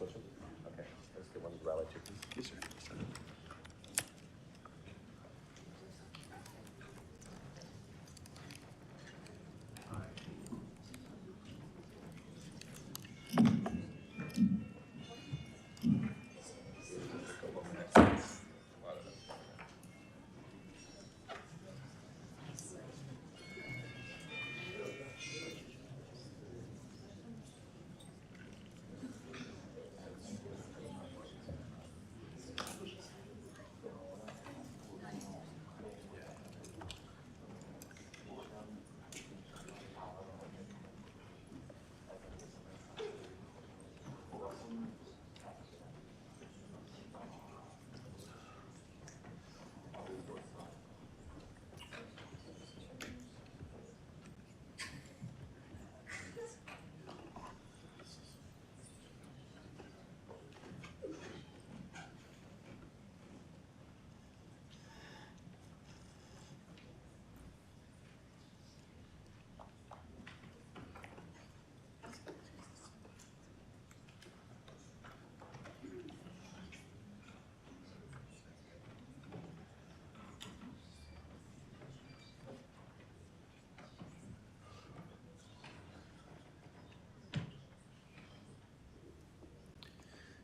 switch them? Okay, let's get one of the rally chickens. Yes, sir.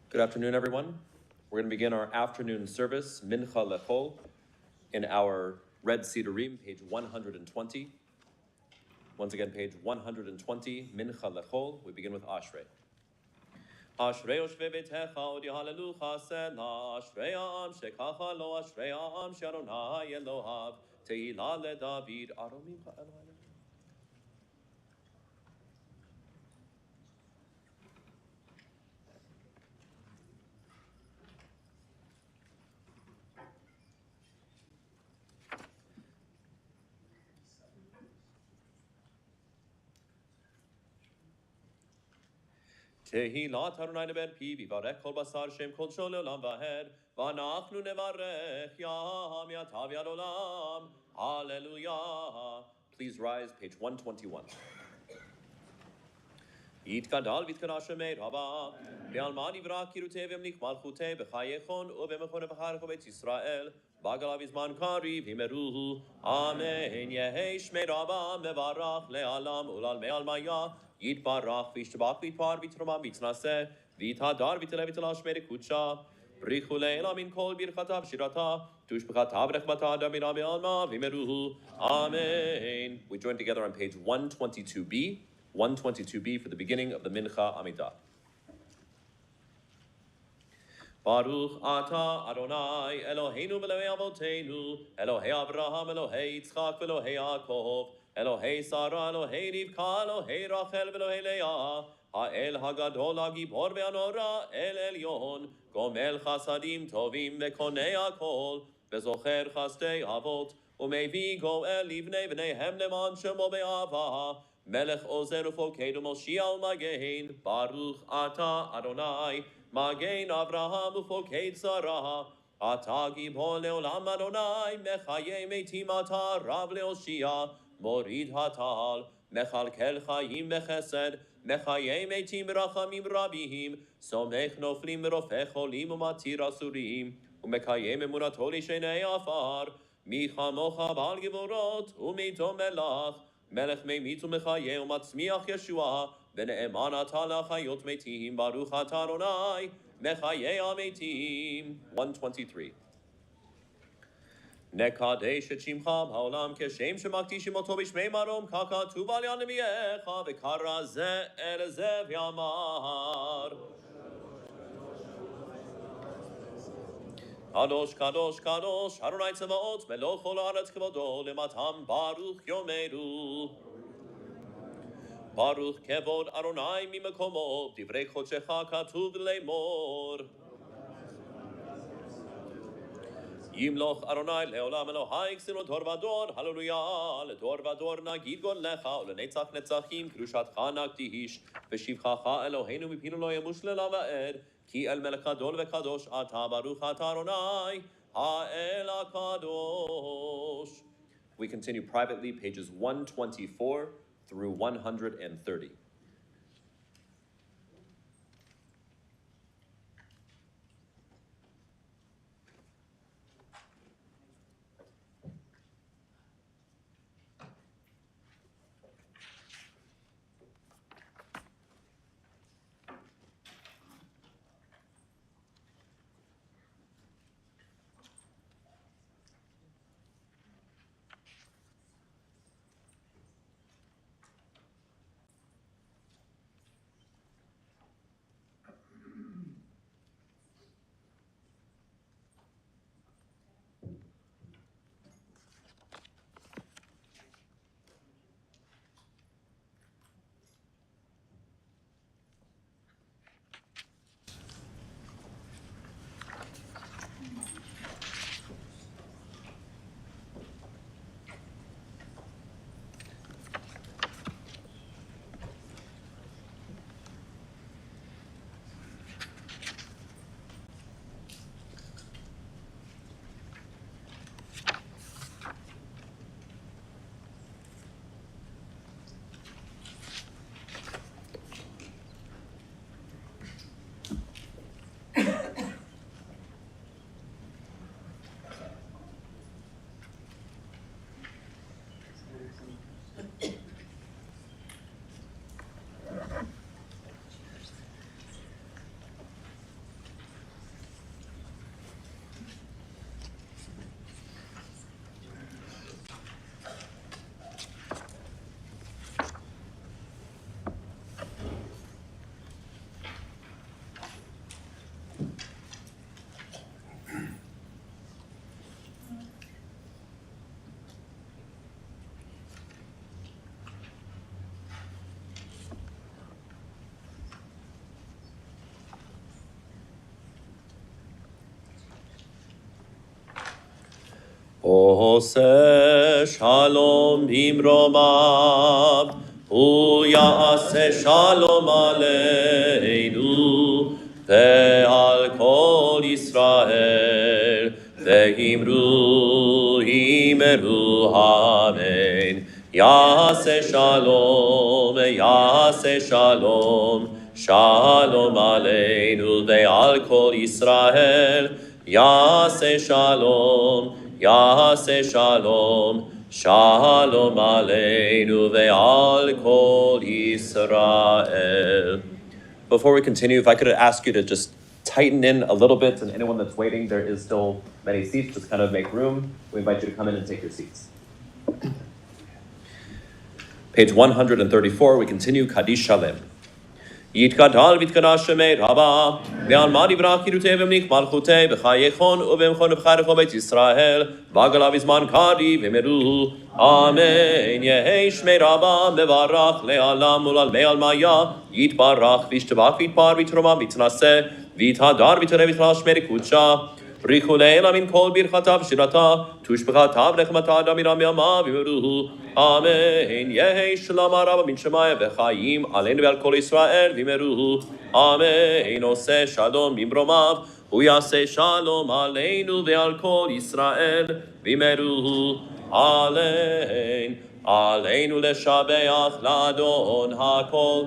Good afternoon, everyone. We're going to begin our afternoon service, Mincha Lechol, in our Red Sidurim, page 120. Once again, page 120, Mincha Lechol. We begin with Ashrei. Ashrei Yoshvei Beitecha Od Yahalelu Chasena, Ashrei Ha'am Shekacha Lo, Ashrei Ha'am Sh'Adonai Elohav, Tehillah LeDavid, Aromim Ha'Elohim. Tehillat Adonai ben pi vivarech kol basar shem kol shol olam vahed v'anachnu nevarech yam yatav yad olam. Hallelujah. Please rise, page 121. Yitkadal v'yitkadash shemei rabba ve'alma nivra kirutei v'emlich malchutei b'chayechon u'b'mechon v'charech u'beit Yisrael b'agalav izman kari v'imeruhu. Amen. Yehei shmei rabba mevarach le'alam ulal me'al maya Yitbarach v'yishtabach v'yitpar v'yitromam v'yitznaseh v'yithadar v'yiteleh v'yitelah shmei rekutsha Brichu le'elam min kol birchatav shirata tushbechatav rechbata damira be'alma v'imeruhu. Amen. We join together on page 122b. 122b for the beginning of the Mincha Amidah. Baruch Ata Adonai Eloheinu v'Elohei Avoteinu Elohei Abraham Elohei Yitzchak v'Elohei Yaakov Elohei Sarah Elohei Rivka Elohei Rachel v'Elohei Leah Ha'el Hagadol Hagibor ve'anora El Elyon Gomel Chasadim Tovim v'Konei Hakol v'Zocher Chastei Avot U'Mevi Goel Livnei V'neihem Leman Shemo Be'ava Melech Ozer Ufokedu Moshiach Magein Baruch Ata Adonai Magein Avraham Ufoked Sarah Ata Gibor Leolam Adonai Mechaye Meitim Ata Rav Leoshia Morid Hatal Mechalkel Chayim Bechesed Mechaye Meitim Rachamim Rabihim Somech Noflim Rofech Cholim Umatir Asurim Umekayem Emunato Lishenei Afar Michamocha Bal Givorot Umito Melach Melech Meimit Umechaye Umatzmiach Yeshua V'ne'eman Ata L'chayot Meitim Baruch Ata Adonai Mechaye HaMeitim. 123. Nekadesh et Shimcha Ha'olam Keshem Shemakdishim Oto B'Shmei Marom Kaka Tuval Yaneviecha V'Kara Ze El Ze V'Yamar Kadosh, Kadosh, Kadosh, Adonai Tzavaot, Melech Kol Haaretz Kevodo, Lematam Baruch Yomeru. Baruch Kevod Adonai Mimakomo, Divrei Chodshecha Katuv Le'mor. Yimloch Adonai Leolam Elohai Ksino Dor Vador, Hallelujah, Ledor Vador Nagid Gon Lecha, Ulenetzach Netzachim, Krushatcha Nagdihish, V'Shivchacha Eloheinu Mipinu Lo Yemush Le'lam Va'ed, Ki El Melech Gadol V'Kadosh Ata Baruch Ata Adonai Ha'el HaKadosh. We continue privately, pages 124 through 130. עושה שלום במרומיו, הוא יעשה שלום עלינו ועל כל ישראל, ואמרו אמן. יעשה שלום, שלום עלינו ועל כל ישראל, יעשה שלום, שלום עלינו ועל כל ישראל. Before we continue, if I could ask you to just tighten in a little bit, and anyone that's waiting, there is still many seats, just kind of make room. We invite you to come in and take your seats. Page 134, we continue Kaddish Shalem. יתגדל ויתקדש שמי רבה, ועלמא יברח קידותי ומניח מלכותי, בחייכון ובמכון ובחייכו בית ישראל, וגלה בזמן קריב אמרו, אמן. יהי שמי רבה מברך לעלם ולעלמי עלמיה, יתברך וישתבח ויתפאר ויתרומם ויתנשא, ויתהדר ויתעלה ויתחלש שמי קודשה, בריחו לעילא מן כל ברכתה ושירתה, תושבחתה ונחמתה דמירה מימיו אמרו, אמן. יהי שלום הרבה מן שמיים וחיים עלינו ועל כל ישראל ואמרו, אמן. עושה שלום במרומיו, הוא יעשה שלום עלינו ועל כל ישראל ואמרו, אמן. עלינו לשבח לאדון הכל,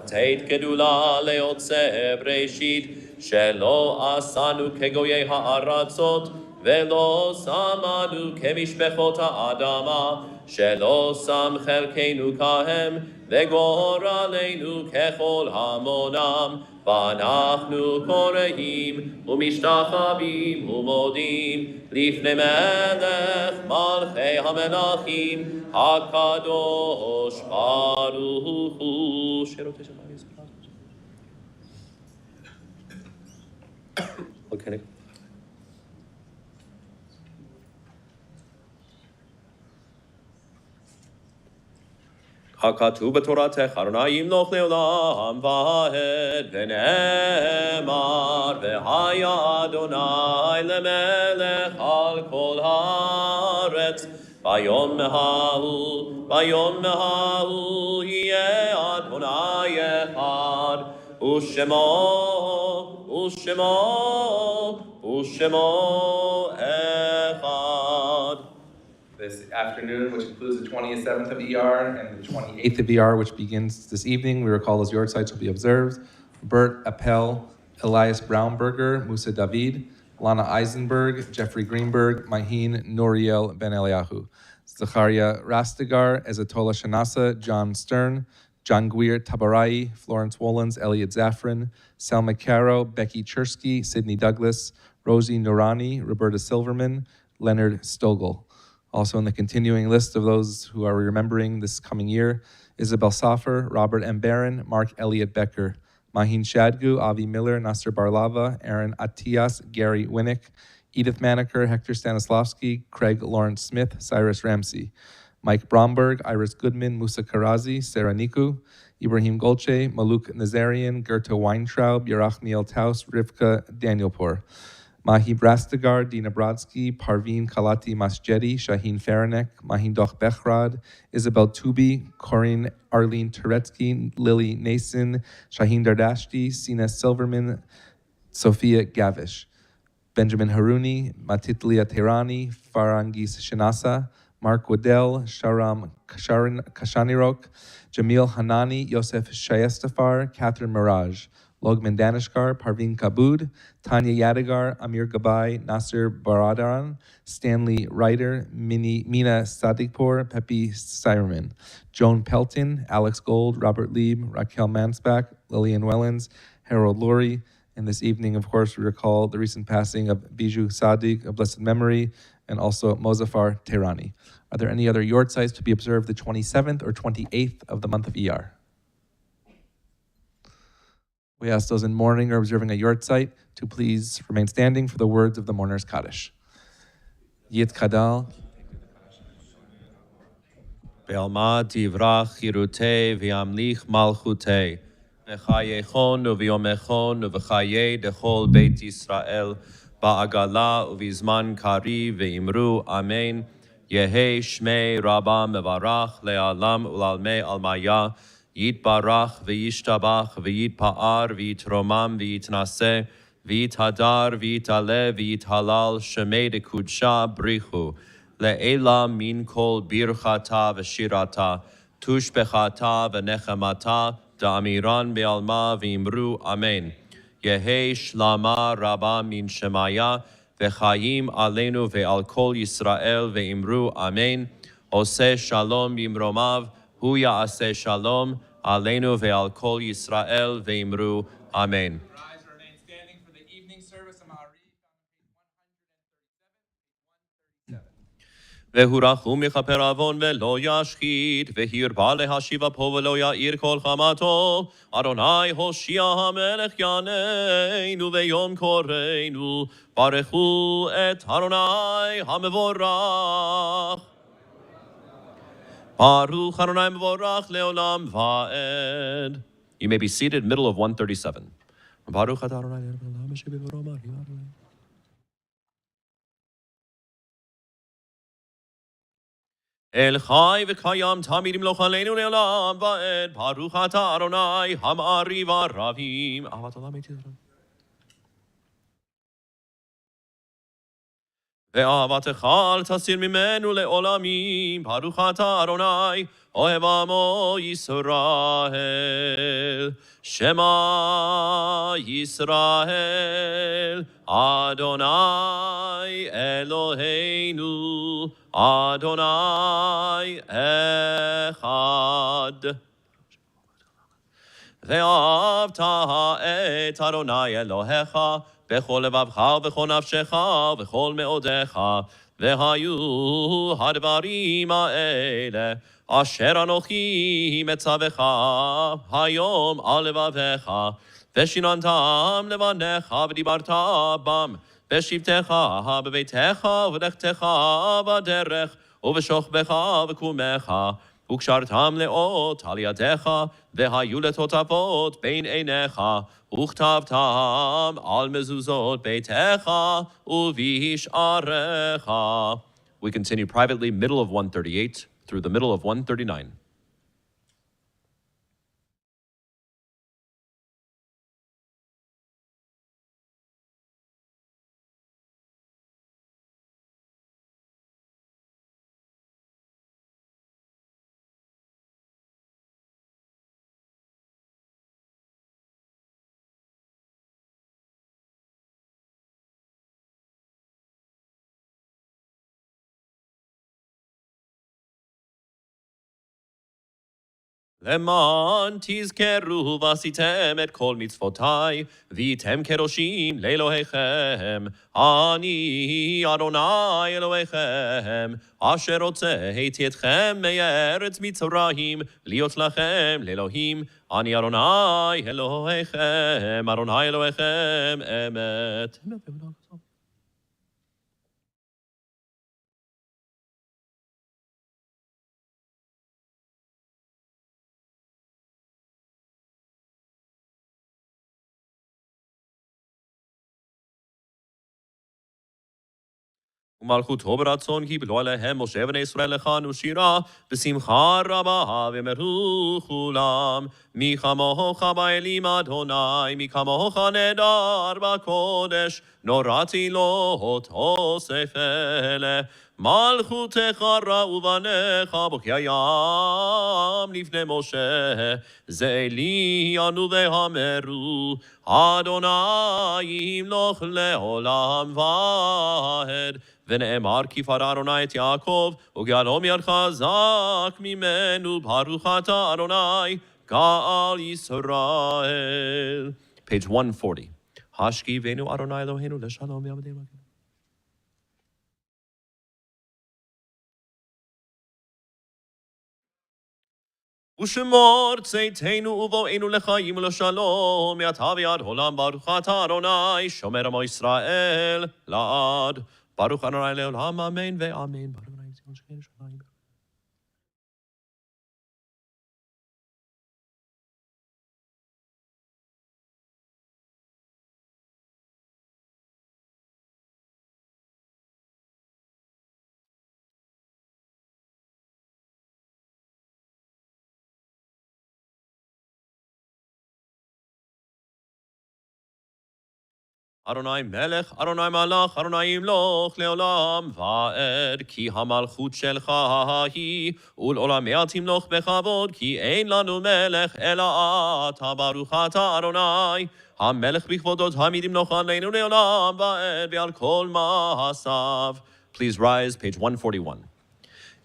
לתת גדולה ליוצא בראשית, שלא עשנו כגויי הארצות, ולא שמנו כמשפחות האדמה, שלא שם חלקנו כהם, וגורלנו ככל המונם, ואנחנו קוראים ומשתחווים ומודים לפני מלך מלכי המלכים, הקדוש ברוך הוא. Okay. הכתוב בתורתך, אדוני ימלוך לעולם ועד, ונאמר, והיה אדוני למלך על כל הארץ, ביום ההוא יהיה אדוני אחד, ושמו echad. This afternoon, which includes the 27th of ER and the 28th of ER, which begins this evening, we recall as yahrzeits will be observed. Bert Appel, Elias Braunberger, Musa David, Lana Eisenberg, Jeffrey Greenberg, Mahin Noriel Ben Eliyahu, Zachariah Rastigar, Ezatola Shanasa, John Stern, John Guir Tabarai, Florence Wollens, Elliot Zaffron, Selma Caro, Becky Chersky, Sydney Douglas, Rosie Nourani, Roberta Silverman, Leonard Stogel. Also in the continuing list of those who are remembering this coming year, Isabel Safer, Robert M. Barron, Mark Elliott Becker, Mahin Shadgu, Avi Miller, Nasser Barlava, Aaron Atias, Gary Winnick, Edith Maneker, Hector Stanislavski, Craig Lawrence Smith, Cyrus Ramsey, Mike Bromberg, Iris Goodman, Musa Karazi, Sarah Niku, Ibrahim Golche, Maluk Nazarian, Gerta Weintraub, Yerachmiel Taus, Rivka Danielpour, Mahi Brastigar, Dina Brodsky, Parveen Kalati Masjedi, Shaheen Faranek, Mahin Doch Bechrad, Isabel Tubi, Corinne Arlene Turetsky, Lily Nason, Shaheen Dardashti, Sina Silverman, Sophia Gavish, Benjamin Haruni, Matitlia Tehrani, Farangis Shinasa, Mark Waddell, Sharam Kashanirok, Jamil Hanani, Yosef Shayestafar, Catherine Mirage, Logman Danishkar, Parveen Kabud, Tanya Yadigar, Amir Gabai, Nasser Baradaran, Stanley Ryder, Mina Sadikpour, Pepe Sireman, Joan Pelton, Alex Gold, Robert Lieb, Raquel Mansbach, Lillian Wellens, Harold Lurie. And this evening, of course, we recall the recent passing of Bijou Sadiq of blessed memory, and also Mozaffar Tehrani. Are there any other yahrzeits to be observed the 27th or 28th of the month of ER? We ask those in mourning or observing a yahrzeit to please remain standing for the words of the mourner's Kaddish. Yit Kadal. Be'alma tivrach chirutei v'yamlich malchutei, v'chayechon u'v'yomechon u'v'chayei dechol Beit Yisrael, בעגלה ובזמן קריב ואמרו אמן. יהי שמי רבה מברך לעולם ולעלמי עלמיה, יתברך וישתבח ויתפאר ויתרומם ויתנשא ויתהדר ויתעלה ויתהלל שמי דקודשה בריחו. לעילה מן כל ברכתה ושירתה, תושבחתה ונחמתה, דאמירן בעלמה ואמרו אמן. יהי שלמה רבה מן שמיה, וחיים עלינו ועל כל ישראל, ואמרו אמן. עושה שלום במרומיו, הוא יעשה שלום עלינו ועל כל ישראל, ואמרו אמן. והוא רחום יכפר עוון ולא ישחית, והרבה להשיבה פה ולא יאיר כל חמתו. אדוני הושיע המלך יעננו ויום קוראנו, ברכו את אדוני המבורך. ברוך אדוני מבורך לעולם ועד. You may be seated, middle of 137. ברוך אתה אדוני לעולם שבברומא. אל חי וקיים תמיד ימלוך עלינו לעולם ועד. ברוך אתה אדוני המעריב ערבים. אהבת עולם איתי אדוני. ואהבתך אל תסיר ממנו לעולמים. ברוך אתה אדוני אוהב עמו ישראל. שמע ישראל אדוני אלוהינו אדוני אחד. ואהבת את אדוני אלוהיך בכל לבבך ובכל נפשך ובכל מאודיך. והיו הדברים האלה אשר אנוכי מצווך היום על לבביך, ושיננתם לבניך ודיברת בם בשבתך בביתך ובלכתך בדרך ובשוכבך וקומך, וקשרתם לאות על ידיך, והיו לטוטפות בין עיניך, וכתבתם על מזוזות ביתך ובשעריך. We continue privately, middle of 138 through the middle of 139. למען תזכרו ועשיתם את כל מצוותי, והייתם קדושים לאלוהיכם. אני אדוני אלוהיכם, אשר הוצאתי אתכם מארץ מצרים, להיות לכם לאלוהים. אני אדוני אלוהיכם, אדוני אלוהיכם אמת. ומלכותו ברצון קיבלו עליהם משה בני ישראל לכנו שירה בשמחה רבה, ואמרו כולם מי כמוך באלים אדוני, מי כמוך נהדר בקודש, נוראתי לו תוסף אלה. מלכותך ראו בניך בוקי הים לפני משה, זה אלי ענו ואמרו אדוני ימלוך לעולם ועד. ונאמר כי פרע אדוני את יעקב, וגאלו מיד חזק ממנו. ברוך אתה אדוני גאל ישראל. Page 140. השכיבנו אדוני אלוהינו לשלום יעבדנו. ושמור צאתנו ובואנו לחיים ולשלום, מעתה ועד עולם. ברוך אתה אדוני שומר עמו ישראל לעד. ברוך אדוני לעולם אמן ואמן. Adonai melech, Adonai malach, Adonai imloch leolam va'ed, ki hamalchut shelcha hi, ul'olamea timloch bechavod, ki ein lanu melech ela ata baruch ata Adonai, hamelech b'chvodot hamidim noch aleinu leolam va'ed, ve'al kol ma'asav. Please rise, page 141.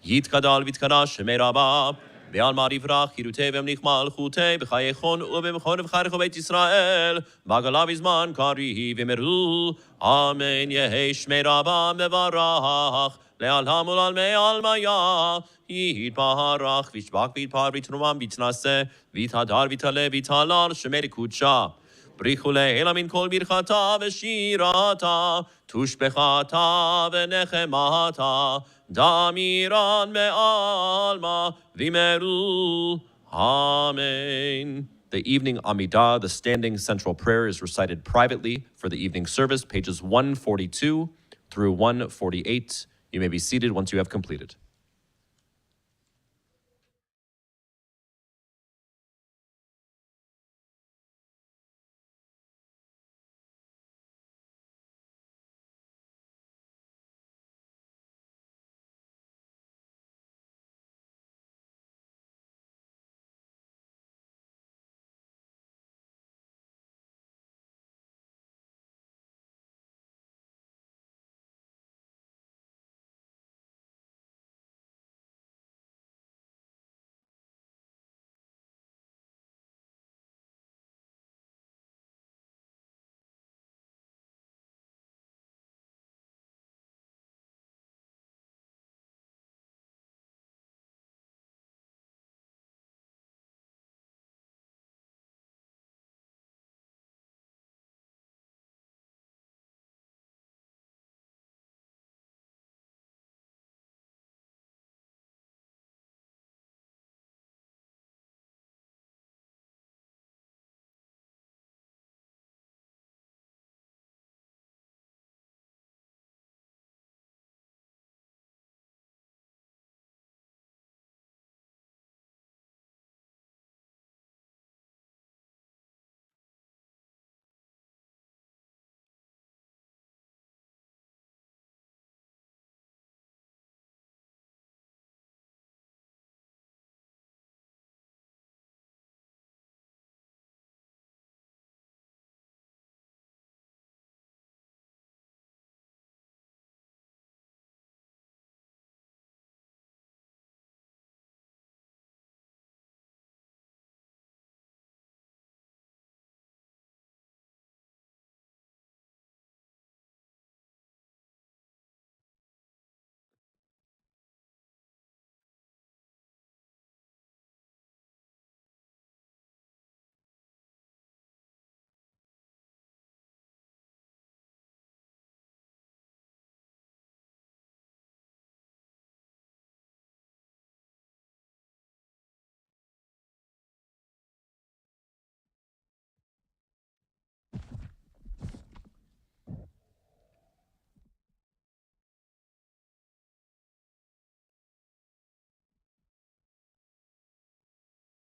Yitkadal vitkadash shemei rabah, ve'al ma'rivrach yirutei v'emlich malchutei b'chayechon u'b'mechon v'charecho beit Yisrael b'agalav izman kari v'meru amen yehei shmei rabah mevarach le'alham u'lalmei almaya yitbarach v'shbach v'yitpar v'yitruvam v'yitnaseh v'yithadar v'yitale v'yithalal shemei kudsha Brichule elamin kol birchata v'shirata tushbechata v'nechemata Damiran me'alma v'imeru. Amen. The evening Amidah, the standing central prayer, is recited privately for the evening service, pages 142 through 148. You may be seated once you have completed.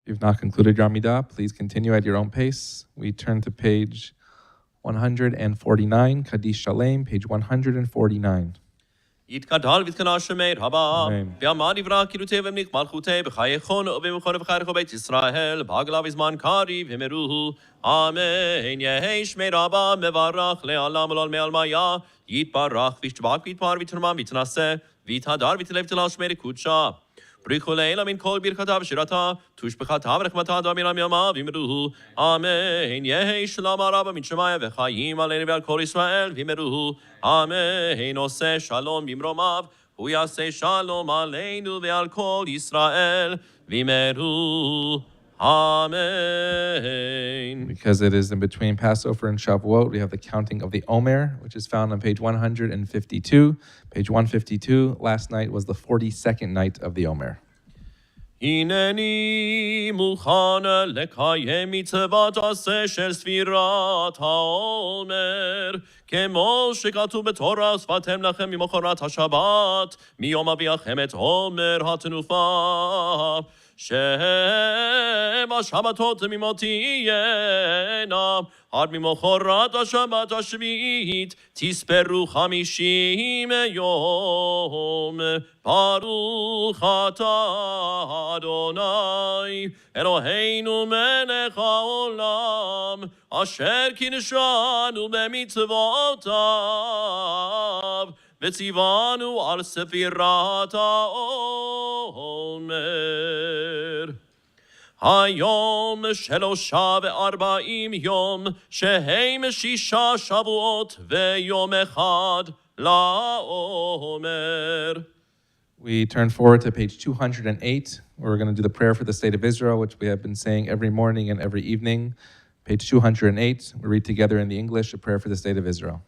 If you've not concluded your Amidah, please continue at your own pace. We turn to page 149, Kaddish Shalem, page 149. יתקדל ויתקנה שמי רבה, אמן. ואמר דברה קילותי ומניק מלכותי, בחייכון ובמכון ובחייכו בית ישראל, בהגלה בזמן קרי ומרו, אמן. יהי שמי רבה מברך לעלם ולעולמי עלמיה, יתברך וישתבח ויתפאר ויתרומם ויתנשא, ויתהדר ויתלב תלה שמי קודשה. בריחו לילה מן כל ברכתה ושירתה, תושבחתה ורחמתה דמירה מימה וימרו, אמן. יהי שלום הרבה מן שמיה וחיים עלינו ועל כל ישראל וימרו, אמן. עושה שלום במרומיו, הוא יעשה שלום עלינו ועל כל ישראל וימרו, amen. Because it is in between Passover and Shavuot, we have the counting of the Omer, which is found on page 152. Page 152, last night was the 42nd night of the Omer. הנני מוכן לקיים מצוות עשה של ספירת העומר, כמו שכתוב בתורה, ושפתם לכם ממחרת השבת, מיום אביאכם את עומר התנופה. שם השבתות תמימות תהיינה, עד ממחרת השבת השביעית, תספרו 50 יום. ברוך אתה אדוני, אלוהינו מלך העולם, אשר קידשנו במצוותיו, וציוונו על ספירת העומר. היום 43 יום, שהם 6 שבועות ויום אחד לעומר. We turn forward to page 208, where we're going to do the prayer for the state of Israel, which we have been saying every morning and every evening. Page 208, we read together in the English a prayer for the state of Israel.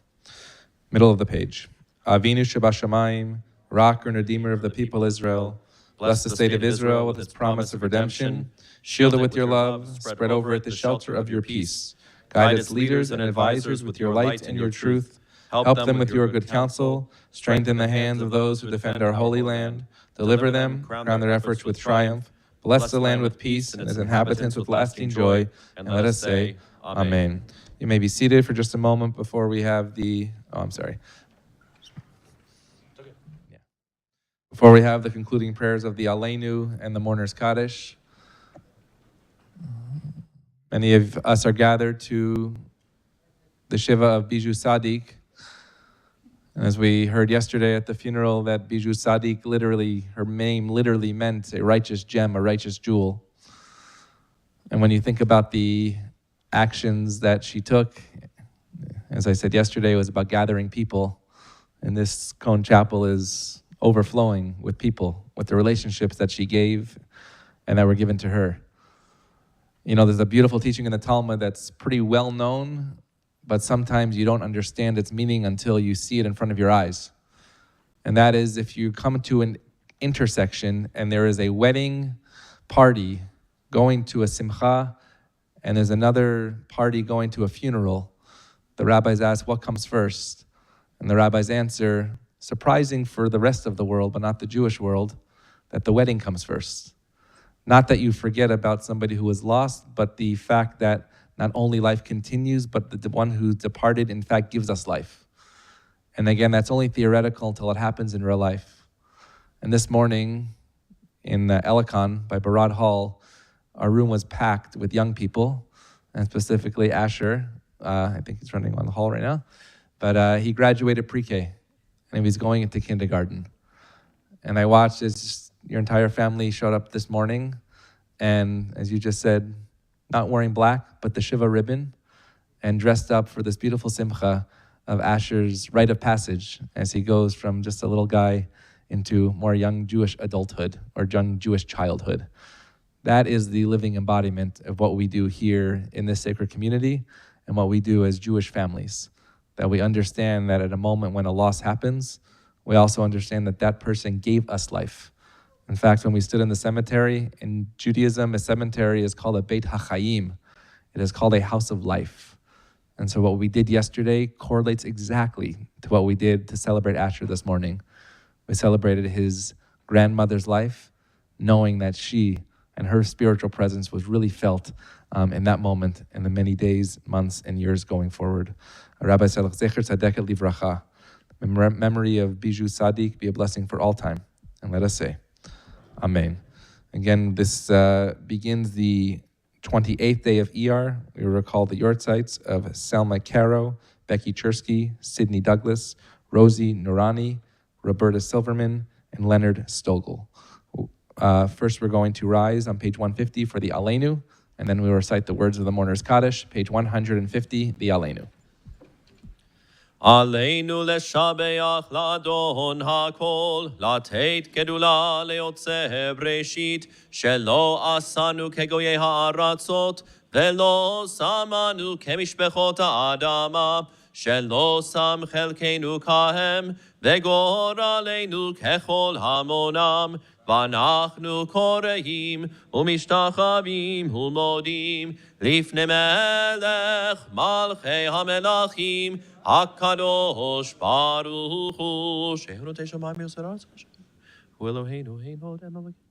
Middle of the page. Avinu Shebashamayim, rock and redeemer of the people Israel, bless the state of Israel with its promise of redemption. Shield it with your love, spread over it the shelter of your peace. Guide its leaders and advisors with your light and your truth. Help them with your good counsel. Strengthen the hands of those who defend our holy land. Deliver them, crown their efforts with triumph. Bless the land with peace and its inhabitants with lasting joy. And let us say, Amen. You may be seated for just a moment before we have Before we have the concluding prayers of the Aleinu and the mourner's Kaddish. Many of us are gathered to the Shiva of Bijou Sadiq. And as we heard yesterday at the funeral, that Bijou Sadiq her name literally meant a righteous gem, a righteous jewel. And when you think about the actions that she took, as I said yesterday, it was about gathering people. And this Kohn Chapel is overflowing with people, with the relationships that she gave and that were given to her. You know, there's a beautiful teaching in the Talmud that's pretty well known, but sometimes you don't understand its meaning until you see it in front of your eyes. And that is, if you come to an intersection and there is a wedding party going to a simcha, and there's another party going to a funeral, the rabbis ask, what comes first? And the rabbis answer, surprising for the rest of the world, but not the Jewish world, that the wedding comes first. Not that you forget about somebody who was lost, but the fact that not only life continues, but the one who departed, in fact, gives us life. And again, that's only theoretical until it happens in real life. And this morning in Elikon by Barad Hall, our room was packed with young people, and specifically Asher. I think he's running on the hall right now. But he graduated pre-K, and he was going into kindergarten. And I watched as your entire family showed up this morning, and as you just said, not wearing black, but the Shiva ribbon, and dressed up for this beautiful simcha of Asher's rite of passage as he goes from just a little guy into more young Jewish adulthood or young Jewish childhood. That is the living embodiment of what we do here in this sacred community and what we do as Jewish families. That we understand that at a moment when a loss happens, we also understand that that person gave us life. In fact, when we stood in the cemetery, in Judaism, a cemetery is called a Beit HaChaim. It is called a house of life. And so what we did yesterday correlates exactly to what we did to celebrate Asher this morning. We celebrated his grandmother's life, knowing that she and her spiritual presence was really felt in that moment and the many days, months, and years going forward. Rabbi said, Zecher Tzadeket Livracha. The memory of Bijou Sadiq be a blessing for all time. And let us say, Amen. Again, this begins the 28th day of ER. We recall the yahrzeit of Selma Caro, Becky Chersky, Sydney Douglas, Rosie Nurani, Roberta Silverman, and Leonard Stogel. First, we're going to rise on page 150 for the Aleinu, and then we will recite the words of the mourner's Kaddish, page 150, the Aleinu. עלינו לשבח לאדון הכל, לתת גדולה ליוצא בראשית, שלא עשנו כגויי הארצות, ולא שמנו כמשפחות האדמה, שלא שם חלקנו כהם, וגורלנו ככל המונם, ואנחנו קוראים ומשתחווים ומודים לפני מלך מלכי המלכים הקדוש ברוך הוא. שהחיינו תשמיים יוסר ארץ השם. הוא אלוהינו, אין עוד אלוהים.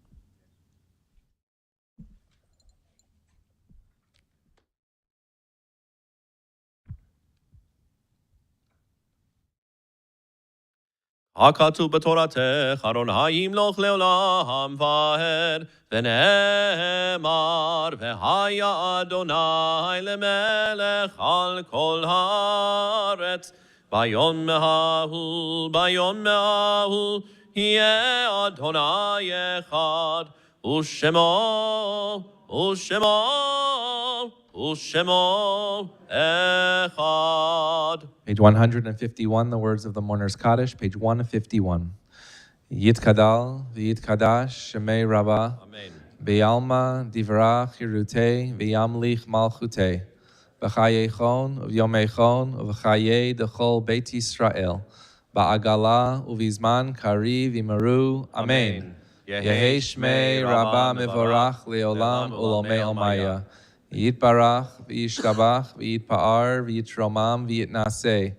הכתוב בתורתך, ארון ימלוך לעולם ועד, ונאמר, והיה אדוני למלך על כל הארץ. ביום ההוא, יהיה אדוני אחד, ושמו echad. Page 151, the words of the mourner's Kaddish, page 151. Yitkadal, v'yitkadash, shemei rabbah, Amen. Be'alma, divra, chirute, v'yamlich malchute, v'chaye chon, v'yomei chon, v'chaye dechol beit Yisrael, ba'agala, uvizman, kari, v'maru, Amen. Yehi shmei rabbah mevorach leolam ulamei almaya. Yitbarach, v'yishtabach, v'yitpa'ar, v'yitromam, v'yitnaseh.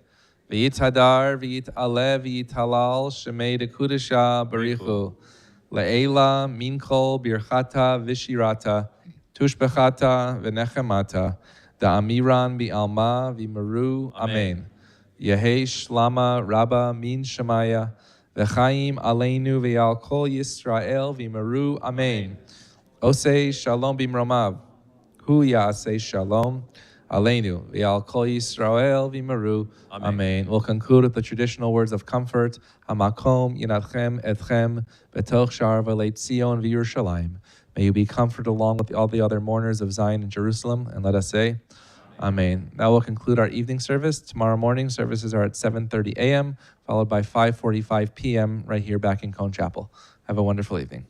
V'yithadar, v'yit'aleh, v'yithalal, shemei dekudesha barichu. Le'ela, minkol, birchata, v'shirata, tushbechata, v'nechemata. Da'amiran, bi'alma, v'maru, Amen. Yehi shlama, rabba, min shemaya. V'chaim aleinu, v'yal kol Yisrael, v'maru, Amen. Osei shalom b'mromav. Hu ya'aseh shalom aleinu v'al kol Yisrael v'maru. Amen. We'll conclude with the traditional words of comfort. Hamakom yinatchem etchem betoch shar v'lei Tzion v'Yerushalayim. May you be comforted along with all the other mourners of Zion and Jerusalem. And let us say, Amen. Now we'll conclude our evening service. Tomorrow morning services are at 7:30 a.m., followed by 5:45 p.m. right here back in Kohn Chapel. Have a wonderful evening.